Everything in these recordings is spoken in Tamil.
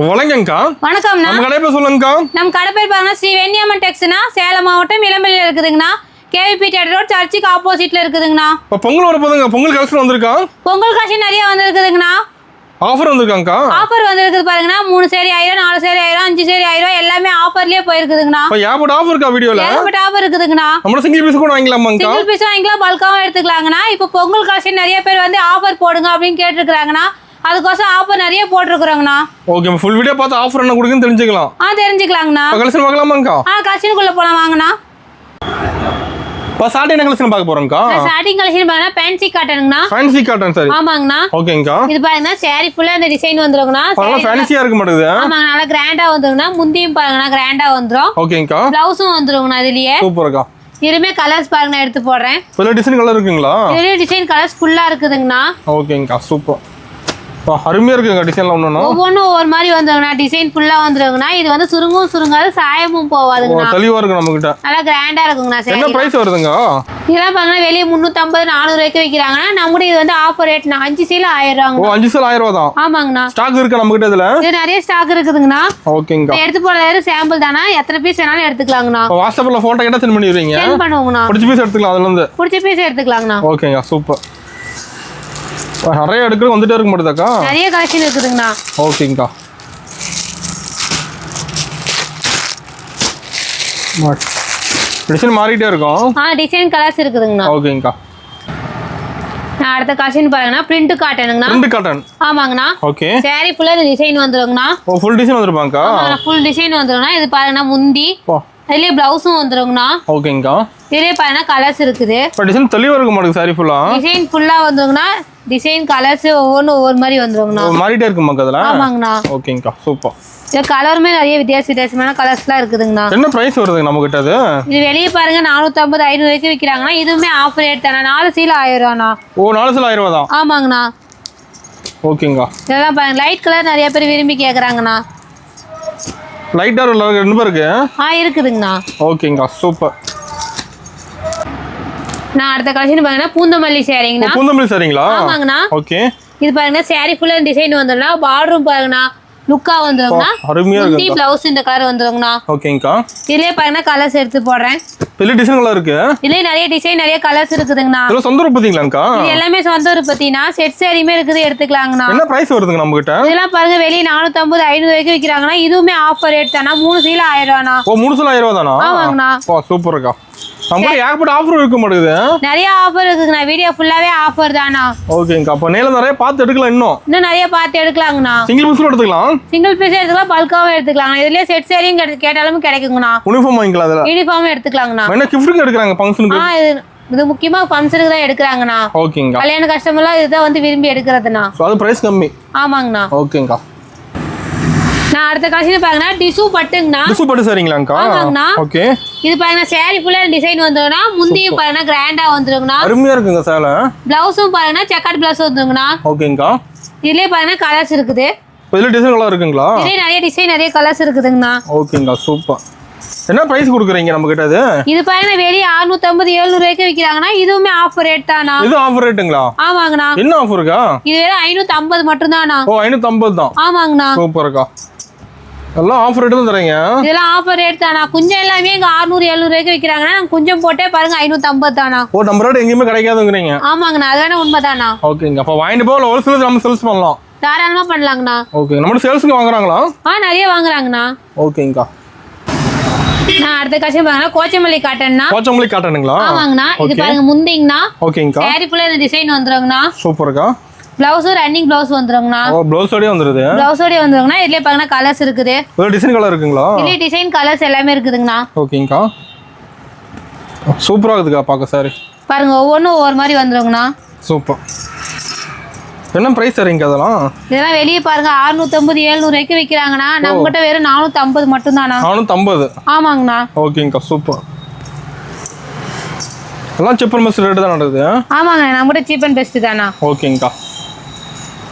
வணக்கம்க்கா. வணக்கம்ண்ணா. நம்ம கடை பேர் சொல்லுங்கக்கா. நம்ம கடை பேர் பாருங்க ஸ்ரீ வெண்ணியம்மன் டெக்ஸ்னா, சேலம் மாவட்டம் இளம்பிள்ளையில இருக்குதுங்கண்ணா. கேவிபி தியேட்டர் ரோட் சர்ச்சுக்கு ஆப்போசிட்ல இருக்குதுங்கண்ணா. இப்போ பொங்கல் வர போதுங்க, பொங்கல் கலெக்ஷன் வந்திருக்கா? பொங்கல் கலெக்ஷன் நிறைய வந்திருக்குதுங்கண்ணா. ஆஃபர் வந்திருக்காங்கக்கா. ஆஃபர் வந்திருக்குது பாருங்கண்ணா. 3 சேரி 1000, 4 சேரி 1000, 5 சேரி 1000 எல்லாமே ஆஃபர்லயே போயிருக்குதுங்கண்ணா. இப்போ ஏகப்பட்ட ஆஃபர் இருக்கா வீடியோல? ஏகப்பட்ட ஆஃபர் இருக்குதுங்கண்ணா. நம்ம சிங்கிள் பீஸ் கூட வாங்கிக்கலாமாங்கக்கா? சிங்கிள் பீஸ் வாங்கிக்கலாம், பல்காவும் எடுத்துக்கலாங்கண்ணா. இப்போ பொங்கல் கலெக்ஷன் நிறைய பேர் வந்து ஆஃபர் போடுங்க அப்படின்னு கேட்டிருக்காங்கண்ணா. அதுக்கோசம் ஆஃபர் நிறைய போட்டிருக்கிறோங்கண்ணா. ஓகே, ஃபுல் வீடியோ பார்த்து ஆஃபர் என்ன கொடுக்குன்னு தெரிஞ்சுக்கலாம். தெரிஞ்சுக்கலாங்கண்ணா. கலெக்ஷன் பார்க்கலாமாங்கக்கா? கலெக்ஷனுக்குள்ள போலாம் வாங்கண்ணா. இப்போ சாட்டர்டே என்ன கலெக்ஷன் பார்க்க போறோம்க்கா? ஸ்டார்டிங் கலெக்ஷன் பாருங்க ஃபேன்சி காட்டனுங்கண்ணா. ஃபேன்சி காட்டன் சரி. ஆமாங்கண்ணா. ஓகேங்கக்கா. இது பாருங்க சாரி ஃபுல்லா இந்த டிசைன் வந்துருங்கண்ணா. நல்லா ஃபேன்சியா இருக்க மாட்டேங்குது. ஆமாங்க, நல்லா கிராண்டா வந்துருங்கண்ணா. முந்தியும் பாருங்கண்ணா கிராண்டா வந்துரும். ஓகேங்கக்கா. ப்ளவுஸும் வந்துருங்கண்ணா. இதுலயே சூப்பர்க்கா. இதுமே கலர்ஸ் பாருங்க, நான் எடுத்து போடுறேன். இதுல டிசைன் கலர் இருக்குங்களா? இதுலயே டிசைன் கலர்ஸ் ஃபுல்லா இருக்குதுங்கண்ணா. ஓகேங்கக்கா, சூப்பர். அருமையா இருக்குங்க டிசைன்ல ஒண்ணு. ஒவ்வொன்றும் ஒவ்வொரு மாதிரி வந்துருங்கண்ணா. டிசைன் ஃபுல்லா வந்துருங்கண்ணா. இது வந்து சுருங்கும் சுருங்காது, சாயமும் போவாதுங்கண்ணா. தெளிவா இருக்கு நம்ம கிட்ட. நல்லா கிராண்டா இருக்குங்கண்ணா. என்ன பிரைஸ் வருதுங்க? இதெல்லாம் பாருங்க வெளியே 350 400 ரூபாய்க்கு விற்கிறாங்கன்னா, நம்ம இது வந்து ஆஃபர் ரேட்னா 5 சேல் 1000 ரூபாங்க. ஓ 5 சேல் 1000 ரூபா தான். ஆமாங்கண்ணா. ஸ்டாக் இருக்கு நம்ம கிட்ட. இதுல இது நிறைய ஸ்டாக் இருக்குதுங்கண்ணா. ஓகேங்கா. எடுத்து போறது சாம்பிள் தானா, எத்தனை பீஸ் வேணாலும் எடுத்துக்கலாங்கண்ணா. வாட்ஸ்அப்ல போட்டோ கேட்டா சென்ட் பண்ணிடுவீங்க? சென்ட் பண்ணுவோங்கண்ணா. பிடிச்ச பீஸ் எடுத்துக்கலாம், அதுல இருந்து பிடிச்ச பீஸ் எடுத்துக்கலாங்கண்ணா. ஓகேங்கா, சூப்பர். நிறைய எடுக்க வந்துட்டே இருக்க மாட்டேதாக்கா? நிறைய கலெக்ஷன் இருக்குதுங்கண்ணா. ஓகேங்கா. டிசைன் மாறிட்டே இருக்கும். டிசைன் கலர்ஸ் இருக்குதுங்கண்ணா. ஓகேங்கா. நான் அடுத்த கலெக்ஷன் பாருங்கண்ணா. பிரிண்ட் காட்டனுங்கண்ணா. Print cotton. ஆமாங்கண்ணா. ஓகே. சாரி ஃபுல்லா இந்த டிசைன் வந்துருங்கண்ணா. ஓ ஃபுல் டிசைன் வந்துருப்பாங்கக்கா? ஆமாண்ணா, ஃபுல் டிசைன் வந்துருங்கண்ணா. இது பாருங்கண்ணா முந்தி. இதுலயே பிளவுஸும் வந்துருங்கண்ணா. ஓகேங்கா. இதுலயே பாருங்க கலர்ஸ் இருக்குது. இப்போ டிசைன் தெளிவா இருக்க மாட்டேங்குது. சாரி ஃபுல்லா டிசைன் ஃபுல்லா வந்துருங்கண்ணா. டிசைன் கலர்ஸ் ஒவ்வொரு மாதிரி வந்துருங்கண்ணா. மாறிட்டே இருக்குமாக்கா அதுல? ஆமாங்கண்ணா. ஓகேங்கா, சூப்பர். இது கலருமே நிறைய வித்தியாசமான கலர்ஸ்லாம் இருக்குதுங்கண்ணா. என்ன பிரைஸ் வருது நம்ம கிட்ட? அது இது வெளியே பாருங்க 450 500 ரூபாய்க்கு விற்கிறாங்கண்ணா. இதுவுமே ஆஃபர் ரேட் தானே. 4 சேல் 1000 ரூபாண்ணா. ஓ 4 சேல் 1000 ரூபா தான். ஆமாங்கண்ணா. ஓகேங்கா. இதெல்லாம் பாருங்க லைட் கலர் நிறைய பேர் விரும்பி கேட்குறாங்கண்ணா. லைட்டா ரெண்டு பேர் இருக்கு. இருக்குதுங்கண்ணா. ஓகேங்கா, சூப்பர். நான் அடுத்த கலெக்ஷன் பாருங்கன்னா பூந்தமல்லி சாரிங்கண்ணா. பூந்தமல்லி சாரிங்களா? ஆமாங்கண்ணா. ஓகே. இது பாருங்க சாரி ஃபுல்லா டிசைன் வந்துருண்ணா. பார்டரும் பாருங்கண்ணா லுக்கா வந்துருங்கண்ணா. அருமையா இருக்கு. முந்தி பிளவுஸ் இந்த கலர் வந்துருங்கண்ணா. ஓகேங்கா. இதுலயே பாருங்க கலர்ஸ் எடுத்து போடுறேன். இதுல டிசைன் கலர் இருக்கு. இதுலயே நிறைய டிசைன் நிறைய கலர்ஸ் இருக்குதுங்கண்ணா. இது சொந்த உற்பத்திங்களாங்கா? இது எல்லாமே சொந்த உற்பத்தினா. செட் சாரியுமே இருக்குது, எடுத்துக்கலாங்கண்ணா. என்ன பிரைஸ் வருதுங்க நம்ம கிட்ட? இதெல்லாம் பாருங்க வெளியே 450 500 ரூபாய்க்கு விற்கிறாங்கண்ணா. இதுவுமே ஆஃபர் ரேட் தானா. 3 சேல் 1000 ரூபாண்ணா. ஓ 3 சேல் 1000 ரூபா தானா? ஆமாங்கண்ணா. ஓ சூப்பர்க்கா. நம்ம ஏகப்பட்ட ஆஃபர் இருக்க மாட்டேங்குது. நிறைய ஆஃபர் இருக்குங்கண்ணா. வீடியோ ஃபுல்லாவே ஆஃபர் தானா. ஓகேங்கா. அப்ப நேல நிறைய பார்த்து எடுக்கலாம். இன்னும் நிறைய பார்த்து எடுக்கலாங்கண்ணா. சிங்கிள் பீஸ் எடுத்துக்கலாம். சிங்கிள் பீஸ் எடுத்துக்கலாம், பல்காவும் எடுத்துக்கலாம். இதுலயே செட் சாரியும் கேட்டாலும் கிடைக்குங்கண்ணா. யூனிஃபார்ம் வாங்கிக்கலாம். அதுல யூனிஃபார்ம் எடுத்துக்கலாங்கண்ணா. என்ன கிஃப்ட்க்கு எடுக்கறாங்க ஃபங்க்ஷனுக்கு? இது முக்கியமா ஃபங்க்ஷனுக்கு தான் எடுக்கறாங்கண்ணா. ஓகேங்கா. கல்யாண கஸ்டமர்லாம் இதுதான் வந்து விரும்பி எடுக்கிறதுண்ணா. சோ அது பிரைஸ் கம்மி. ஆமாங்கண்ணா. ஓகேங்கா. நான் அடுத்த கலெக்ஷன் பாருங்கண்ணா. டிசு பட்டுங்கண்ணா. டிசு பட்டு சரிங்களாங்கா? ஆமாங்கண்ணா. ஓகே. இது பாருங்க சாரி ஃபுல்லா டிசைன் வந்துருங்கண்ணா. முந்தியும் பாருங்க கிராண்டா வந்துருங்கண்ணா. அருமையா இருக்குங்க சேலை. பிளவுஸும் பாருங்கண்ணா செக்கட் பிளவுஸ் வந்துருங்கண்ணா. ஓகேங்கா. இதுலயே பாருங்க கலர்ஸ் இருக்குது. இதுல டிசைன் கலர் இருக்குங்களா? இதுலயே நிறைய டிசைன் நிறைய கலர்ஸ் இருக்குதுங்கண்ணா. ஓகேங்கா, சூப்பர். என்ன பிரைஸ் கொடுக்குறீங்க நம்ம கிட்ட? இது பாருங்க வெளியே 650 700 ரூபாய்க்கு விற்கிறாங்கண்ணா. இதுவுமே ஆஃபர் ரேட் தானா. இது ஆஃபர் ரேட்டுங்களா? ஆமாங்கண்ணா. என்ன ஆஃபர்க்கா? இது வேற 550 மட்டும் தானா. ஓ 550 தான். ஆமாங்கண்ணா. சூப்பர்க்கா. எல்லாம் ஆஃபர் ரேட் தான் தரீங்க? இதெல்லாம் ஆஃபர் ரேட் தானா. குஞ்சம் எல்லாமே இங்க 600 700 ரூபாய்க்கு விற்கிறாங்கன்னா, குஞ்சம் போட்டே பாருங்க 550 தானா. ஓ நம்ம ரேட் எங்கேயுமே கிடைக்காதுங்கிறீங்க? ஆமாங்கண்ணா. அதுதானே உண்மைதானா. ஓகேங்க. அப்ப வாங்கிட்டு போல ஹோல்சேல் நம்ம சேல்ஸ் பண்ணலாம். தாராளமா பண்ணலாங்கண்ணா. ஓகே. நம்ம சேல்ஸ்க்கு வாங்குறாங்களா? நிறைய வாங்குறாங்கண்ணா. ஓகேங்கா. நான் அடுத்த கஷ்டம் பாருங்க கோச்சமல்லி காட்டன்னா. கோச்சமல்லி காட்டனுங்களா? ஆமாங்கண்ணா. இது பாருங்க முந்திங்கண்ணா. ஓகேங்கா. சாரி ஃபுல்லா இந்த டிசைன் வந்துருங்கண்ணா. சூப்பர்க்கா. பிளவுஸ் ரன்னிங் பிளவுஸ் வந்துருங்கண்ணா. ஓ ப்ளவுஸோடயே வந்துருது. பிளவுஸோடயே வந்துருங்கண்ணா. இதுலயே பாருங்க கலர்ஸ் இருக்குது. ஒரு டிசைன் கலர் இருக்குங்களா? இதுலயே டிசைன் கலர்ஸ் எல்லாமே இருக்குதுங்கண்ணா. ஓகேங்கா. சூப்பரா இருக்குதுக்கா பார்க்க சாரி. பாருங்க ஒவ்வொன்றும் ஒவ்வொரு மாதிரி வந்துருங்கண்ணா. சூப்பர். என்ன பிரைஸ் தரீங்க அதெல்லாம்? இதெல்லாம் வெளியே பாருங்க 650 700 ரூபாய்க்கு விற்கிறாங்கண்ணா. நம்ம கிட்ட வெறும் 450 மட்டும் தானா. 450? ஆமாங்கண்ணா. ஓகேங்கா, சூப்பர். எல்லாம் சீப் அண்ட் பெஸ்ட் ரேட் தான் நடக்குது. ஆமாங்க, நம்ம கிட்ட சீப் அண்ட் பெஸ்ட் தானா. ஓகேங்கா.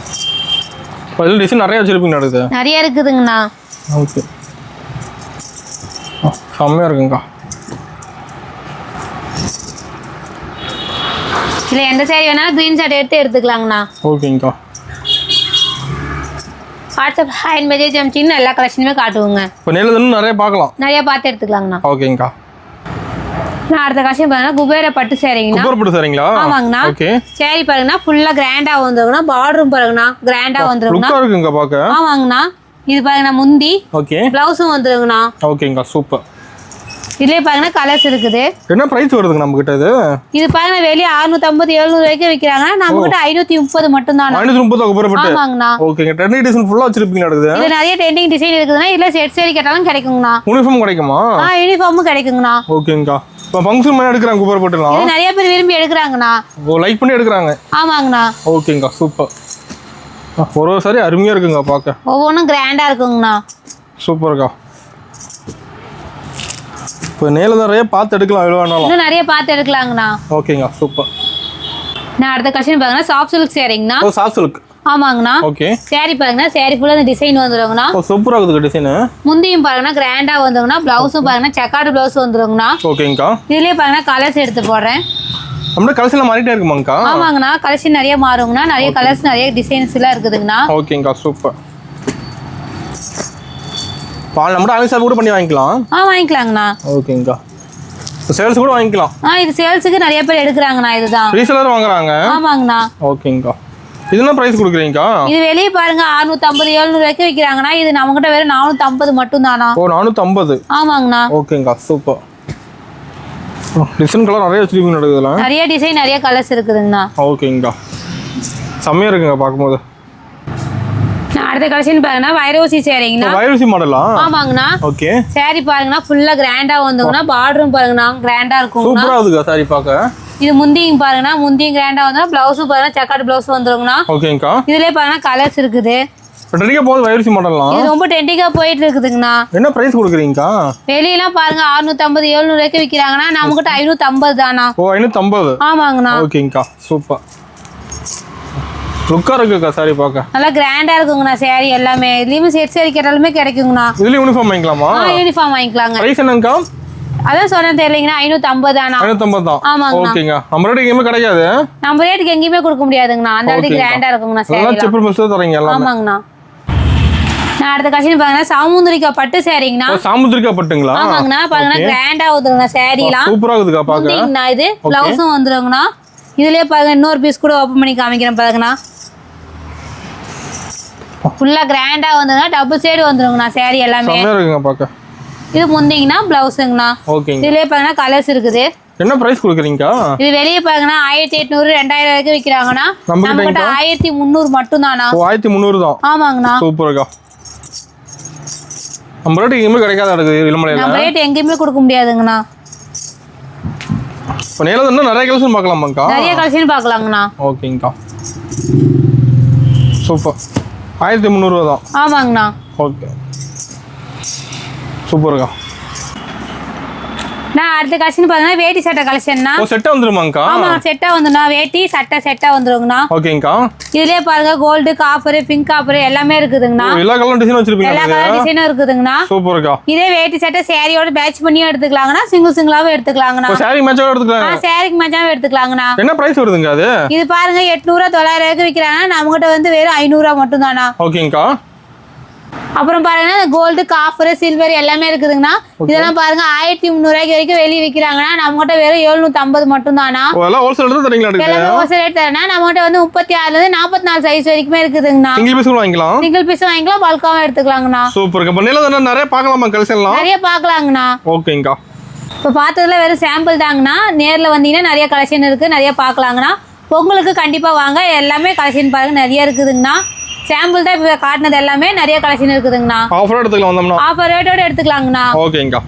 இதுல டிசைன் நிறைய வச்சிருப்பீங்க நடக்குது. நிறைய இருக்குதுங்கண்ணா. ஓகே. செம்மையா இருக்குங்கக்கா. இல்லை எந்த சாரி வேணாலும் க்ரீன் ஷர்ட் எடுத்துக்கலாங்கண்ணா. ஓகேங்கக்கா. வாட்ஸ்அப் ஹேண்ட் மெசேஜ் அனுப்பிச்சின்னு எல்லா கலெக்ஷனுமே காட்டுவோங்க. இப்போ நேரில் இன்னும் நிறைய பார்க்கலாம். நிறைய பார்த்து எடுத்துக்கலாங்கண்ணா. ஓகேங்கக்கா. நான் அடுத்த கலெக்ஷன் பாருங்கன்னா குபேர பட்டு சேரீங்கண்ணா. குபேர பட்டு சேரீங்களா? ஆமாங்கண்ணா. ஓகே. சேரீ பாருங்கண்ணா ஃபுல்லா கிராண்டா வந்துருங்கண்ணா. பார்டரும் பாருங்கண்ணா கிராண்டா வந்துருங்கண்ணா. லுக்கா இருக்குங்க பாக்க. ஆமாங்கண்ணா. இது பாருங்கண்ணா முந்தி. ஓகே. பிளவுஸும் வந்துருங்கண்ணா. ஓகேங்கக்கா சூப்பர். இதுலயே பாருங்கன்னா கலர்ஸ் இருக்குது. என்ன பிரைஸ் வருதுங்க நம்ம கிட்ட இது? இது பாருங்க வெளிய 650 700 வரைக்கும் விக்கிறாங்க. நம்ம கிட்ட 530 மட்டும் தான். 530 குபேர பட்டு. ஆமாங்கண்ணா. ஓகேங்க. ட்ரெண்டிங் டிசைன் ஃபுல்லா வச்சிருப்பீங்க நடக்குது. இது நிறைய ட்ரெண்டிங் டிசைன் இருக்குதுன்னா இல்ல செட் சேரி கேட்டாலும் கிடைக்குங்கண்ணா. யூனிஃபார்ம் கிடைக்குமா? யூனிஃபார்மும் கிடைக்குங்கண்ணா. ஓகேங்கக்கா. இப்போ ஃபங்க்ஷன் மாதிரி எடுக்கறாங்க குபேர பட்டுலாம். இது நிறைய பேர் விரும்பி எடுக்கறாங்கண்ணா. ஓ லைக் பண்ணி எடுக்கறாங்க. ஆமாங்கண்ணா. ஓகேங்கக்கா சூப்பர். ஒரு சாரி அருமையா இருக்குங்க பாக்க. ஒவ்வொன்றும் கிராண்டா இருக்குங்கண்ணா. சூப்பர்க்கா. இப்போ நேல நிறைய பார்த்து எடுக்கலாம் எவ்வளோ வேணாலும். இன்னும் நிறைய பார்த்து எடுக்கலாங்கண்ணா. ஓகேங்க சூப்பர். நான் அடுத்த கலெக்ஷன் பாருங்கன்னா சாஃப்ட் சில்க் சேரீங்கண்ணா. ஓ சாஃப்ட் சில்க். ஆமாங்கண்ணா. ஓகே. சேரீ பாருங்கன்னா சேரீ ஃபுல்லா இந்த டிசைன் வந்துருங்கண்ணா. ஓ சூப்பரா இருக்குது டிசைன். முந்தியும் பாருங்கன்னா கிராண்டா வந்துருங்கண்ணா. பிளவுஸும் பாருங்கன்னா செக்கார்டு பிளவுஸ் வந்துருங்கண்ணா. ஓகேங்கக்கா. இதுலயே பாருங்கன்னா கலர்ஸ் எடுத்து போடுறேன். நம்ம கலெக்ஷன்ல மாறிட்டே இருக்குமாங்கக்கா? ஆமாங்கண்ணா. கலெக்ஷன் நிறைய மாறுங்கண்ணா. நிறைய கலர்ஸ் நிறைய டிசைன்ஸ் எல்லாம் இருக்குதுங்கண்ணா. ஓகேங்கக்கா சூப்பர். பால் நம்ம ஆன்லைன் கூட பண்ணி வாங்கிக்கலாம். வாங்கிக்கலாங்கண்ணா. ஓகேங்கக்கா. சேல்ஸ் கூட வாங்கிக்கலாம். இது சேல்ஸுக்கு நிறைய பேர் எடுக்கறாங்கண்ணா. இதுதான் ரீசெலர் வாங்குறாங்க. ஆமாங்கண்ணா. ஓகேங்கக்கா. இது என்ன பிரைஸ் கொடுக்குறீங்கக்கா? இது வெளிய பாருங்க 650 700 வரைக்கும் விக்கிறாங்கண்ணா. இது நம்ம கிட்ட வெறும் 450 மட்டும் தானா. ஓ 450. ஆமாங்கண்ணா. ஓகேங்கக்கா சூப்பர். டிசைன் கலர் நிறைய வச்சிருக்கீங்க நடக்குதுல. நிறைய டிசைன் நிறைய கலர்ஸ் இருக்குதுங்கண்ணா. ஓகேங்கக்கா. செம்மையா இருக்குங்க பாக்கும்போது. நான் அடுத்த கலெக்ஷன் பாருங்கன்னா வைரோசி சேரீங்கண்ணா. வைரோசி மாடலா? ஆமாங்கண்ணா. ஓகே. சேரீ பாருங்கண்ணா ஃபுல்லா கிராண்டா வந்துங்கண்ணா. பார்டரும் பாருங்கண்ணா கிராண்டா இருக்குங்கண்ணா. சூப்பரா இருக்குங்க சாரி பாக்க. இது முந்தியும் பாருங்கண்ணா. முந்தியும் கிராண்டா வந்துனா. பிளவுஸும் பாருங்க செக்கார்டு பிளவுஸ் வந்துருங்கண்ணா. ஓகேங்கக்கா. இதுலயே பாருங்க கலர்ஸ் இருக்குது. ட்ரெண்டிங்கா போகுது வைரோசி மாடல்லாம். இது ரொம்ப ட்ரெண்டிங்கா போயிட்டு இருக்குதுங்கண்ணா. என்ன பிரைஸ் கொடுக்குறீங்கக்கா? வெளியெல்லாம் பாருங்க 650 700 வரைக்கும் விக்கிறாங்கண்ணா. நம்ம கிட்ட 550 தானா. ஓ 550. ஆமாங்கண்ணா. ஓகேங்கக்கா சூப்பர். லுக்கா இருக்குக்கா சாரி பாக்க. நல்லா கிராண்டா இருக்குங்கண்ணா சேரீ எல்லாமே. இதுலயும் செட் சேரீ கேட்டாலுமே கிடைக்குங்கண்ணா. இதுல யூனிஃபார்ம் வாங்கிக்கலாமா? யூனிஃபார்ம் வாங்கிக்கலாங்க. பிரைஸ் என்னங்கக்கா? அதான் சொன்னேன் தெரியலங்கண்ணா. 550 தானா. 550 தான். ஆமாங்க. ஓகேங்க. நம்ம ரேட் எங்கேயுமே கிடைக்காது. நம்ம ரேட்டுக்கு எங்கேயுமே கொடுக்க முடியாதுங்கண்ணா. அந்த அளவுக்கு கிராண்டா இருக்குங்கண்ணா சேரீ. எல்லாம் செப்பல் மிஸ் தரீங்க எல்லாம். ஆமாங்கண்ணா. நான் அடுத்த கலெக்ஷன் பாருங்கன்னா சாமுந்திரிகா பட்டு சேரீங்கண்ணா. சாமுந்திரிகா பட்டுங்களா? ஆமாங்கண்ணா. பாருங்கண்ணா கிராண்டா வந்துருங்கண்ணா சேரீலாம். சூப்பரா இருக்குதுக்கா பாக்க. இது பிளவுஸும் வந்துருங்கண்ணா. இதுலயே பாருங்க இன்னொரு பீஸ் கூட ஓபன் பண்ணி காமிக்கிறேன் பாருங்கண்ணா. ஃபுல்லா கிராண்டா வந்துருங்க. டபுள் சைடு வந்துருங்கண்ணா சேரீ எல்லாமே. செம்மையா இருக்குங்க பாக்க. இது முந்திங்கண்ணா பிளவுஸுங்கண்ணா. ஓகேங்க. இதுலயே பாருங்க கலர்ஸ் இருக்குது. என்ன பிரைஸ் கொடுக்குறீங்கக்கா? இது வெளியே பாருங்கண்ணா 1800 2000 வரைக்கும் விற்கிறாங்கண்ணா. நம்ம கிட்ட 1300 மட்டும் தானா. ஓ 1300 தான். ஆமாங்கண்ணா. சூப்பர்க்கா. நம்ம ரேட் எங்கேயுமே கிடைக்காத இருக்குது இளமலையில. நம்ம ரேட் எங்கேயுமே கொடுக்க முடியாதுங்கண்ணா. இப்போ நேரில் இன்னும் நிறைய கலெக்ஷன் பார்க்கலாமாக்கா? நிறைய கலெக்ஷன் பார்க்கலாங்கண்ணா. ஓகேங்கக்கா சூப்பர். 1300 தான். ஆமாங்கண்ணா. ஓகே சூப்பர்க்கா. நான் அடுத்த கலெக்ஷன் பாத்தீங்கன்னா வேட்டி சட்டை கலெக்ஷன்னா. ஓ செட்டா வந்துருமாங்கக்கா? ஆமா செட்டா வந்துனா. வேட்டி சட்டை செட்டா வந்துருங்கண்ணா. ஓகேங்கக்கா. இதுலயே பாருங்க கோல்டு காப்பர் பிங்க் காப்பர் எல்லாமே இருக்குதுங்கண்ணா. எல்லா கலர் டிசைன் வச்சிருப்பீங்க. எல்லா கலர் டிசைனும் இருக்குதுங்கண்ணா. சூப்பர்க்கா. இதே வேட்டி சட்டை சேரியோட மேட்ச் பண்ணியும் எடுத்துக்கலாங்கண்ணா. சிங்கிளாவும் எடுத்துக்கலாங்கண்ணா. சாரி மேட்சாவும் எடுத்துக்கலாம். சாரிக்கு மேட்சாவும் எடுத்துக்கலாங்கண்ணா. என்ன பிரைஸ் வருதுங்க அது? இது பாருங்க 800 900 வரைக்கும் விற்கிறாங்க. நம்ம கிட்ட வந்து வெறும் 500 மட்டும் தானா. ஓகேங்கக்கா. அப்புறம் பாருங்க கோல்டு காப்பர் சில்வர் எல்லாமே இருக்குதுங்கண்ணா. இதெல்லாம் பாருங்க 1300 வரைக்கும் வெளியே விற்கிறாங்கன்னா. நம்ம கிட்ட வெறும் 750 மட்டும் தானா. ஹோல்சேல் ரேட் தரீங்களா? எல்லாமே ஹோல்சேல் ரேட் தரேன்னா. நம்ம கிட்ட வந்து 36 ல இருந்து 44 சைஸ் வரைக்குமே இருக்குதுங்கண்ணா. சிங்கிள் பீஸ் வாங்கிக்கலாம். சிங்கிள் பீஸ் வாங்கிக்கலாம். பல்காவும் எடுத்துக்கலாங்கண்ணா. சூப்பர்க்கா. பண்ணல நிறைய பார்க்கலாமா கலெக்ஷன்லாம்? நிறைய பார்க்கலாங்கண்ணா. ஓகேங்கக்கா. இப்போ பார்த்ததுல வெறும் சாம்பிள் தாங்கண்ணா. நேரில் வந்தீங்கன்னா நிறைய கலெக்ஷன் இருக்கு. நிறைய பார்க்கலாங்கண்ணா. பொங்கலுக்கு கண்டிப்பா வாங்க. எல்லாமே கலெக்ஷன் பாருங்க நிறைய இருக்குதுங்கண்ணா. சாம்பிள் தான் இப்போ காட்டினது எல்லாமே நிறைய கலெக்ஷன் இருக்குதுங்கண்ணா. ஆஃபர் எடுத்துக்கலாம் வந்தோம்னா. ஆஃபர் ரேட்டோட எடுத்துக்கலாங்கண்ணா. ஓகேங்கக்கா.